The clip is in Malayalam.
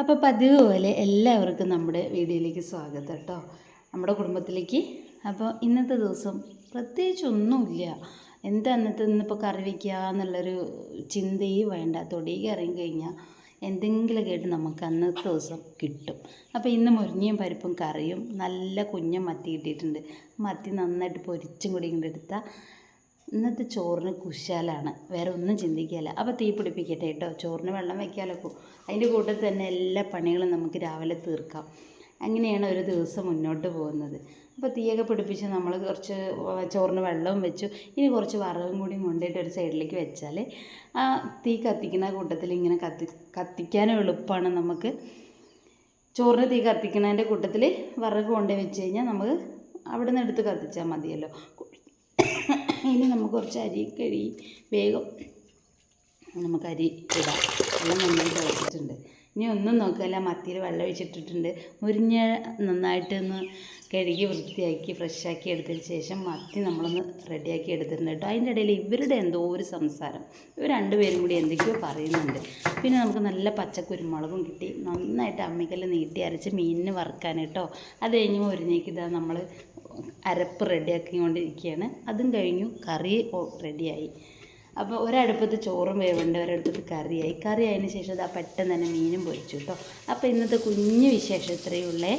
അപ്പോൾ പതിവ് പോലെ എല്ലാവർക്കും നമ്മുടെ വീഡിയോയിലേക്ക് സ്വാഗതം കേട്ടോ, നമ്മുടെ കുടുംബത്തിലേക്ക്. അപ്പോൾ ഇന്നത്തെ ദിവസം പ്രത്യേകിച്ചൊന്നുമില്ല. എന്താ ഇന്നിപ്പോൾ കറി വയ്ക്കുക എന്നുള്ളൊരു ചിന്തയും വേണ്ട. തൊടിയിൽ ഇറങ്ങി കഴിഞ്ഞാൽ എന്തെങ്കിലും കേട്ട് നമുക്ക് അന്നത്തെ ദിവസം കിട്ടും. അപ്പോൾ ഇന്ന് മുരിങ്ങയും പരിപ്പും കറിയും, നല്ല കുഞ്ഞൻ മത്തി കിട്ടിയിട്ടുണ്ട്. മത്തി നന്നായിട്ട് പൊരിച്ചും കൂടി ഇങ്ങോട്ട് എടുത്താൽ ഇന്നത്തെ ചോറിന് കുശാലാണ്, വേറെ ഒന്നും ചിന്തിക്കുകയില്ല. അപ്പോൾ തീ പിടിപ്പിക്കട്ടെ കേട്ടോ, ചോറിന് വെള്ളം വയ്ക്കാമല്ലോ. ഇപ്പോൾ അതിൻ്റെ കൂട്ടത്തിൽ തന്നെ എല്ലാ പണികളും നമുക്ക് രാവിലെ തീർക്കാം. അങ്ങനെയാണ് ഒരു ദിവസം മുന്നോട്ട് പോകുന്നത്. അപ്പോൾ തീയൊക്കെ പിടിപ്പിച്ച് നമ്മൾ കുറച്ച് ചോറിന് വെള്ളവും വെച്ചു. ഇനി കുറച്ച് വറവും കൂടി കൊണ്ടിട്ട് ഒരു സൈഡിലേക്ക് വെച്ചാൽ ആ തീ കത്തിക്കുന്ന കൂട്ടത്തിൽ ഇങ്ങനെ കത്തിക്കാനും എളുപ്പമാണ് നമുക്ക്. ചോറിന് തീ കത്തിക്കുന്നതിൻ്റെ കൂട്ടത്തിൽ വിറക് കൊണ്ടു വെച്ച് കഴിഞ്ഞാൽ നമുക്ക് അവിടെ നിന്ന് എടുത്ത് കത്തിച്ചാൽ മതിയല്ലോ. ഇനി നമുക്ക് കുറച്ച് അരി കഴുകി വേഗം നമുക്ക് അരി ഇടാം. വെള്ളം നന്നായിട്ട് തിളച്ചിട്ടുണ്ട്. ഇനി ഒന്നും നോക്കില്ല, മത്തിയിൽ വെള്ളം ഒഴിച്ചിട്ടിട്ടുണ്ട്. മുരിഞ്ഞ നന്നായിട്ട് ഒന്ന് കഴുകി വൃത്തിയാക്കി ഫ്രഷാക്കി എടുത്തതിന് ശേഷം മത്തി നമ്മളൊന്ന് റെഡിയാക്കി എടുത്തിട്ടുണ്ട് കേട്ടോ. അതിൻ്റെ ഇടയിൽ ഇവരുടെ എന്തോ ഒരു സംസാരം, ഇവർ രണ്ടുപേരും കൂടി എന്തൊക്കെയോ പറയുന്നുണ്ട്. പിന്നെ നമുക്ക് നല്ല പച്ചക്കുരുമുളകും കിട്ടി. നന്നായിട്ട് അമ്മിക്കല്ല് നീട്ടി അരച്ച് മീനിന് വറുക്കാൻ കേട്ടോ. അത് കഴിഞ്ഞ് മുരിഞ്ഞേക്ക് ഇതാ നമ്മൾ അരപ്പ് റെഡിയാക്കിക്കൊണ്ടിരിക്കുകയാണ്. അതും കഴിഞ്ഞു, കറി റെഡിയായി. അപ്പോൾ ഒരടുപ്പത്ത് ചോറും വേവുണ്ട്, ഒരടുപ്പത്ത് കറി ആയതിന് ശേഷം അത് പെട്ടെന്ന് തന്നെ മീനും പൊരിച്ചു കേട്ടോ. അപ്പോൾ ഇന്നത്തെ കുഞ്ഞു വിശേഷം ഇത്രയേ ഉള്ളേ.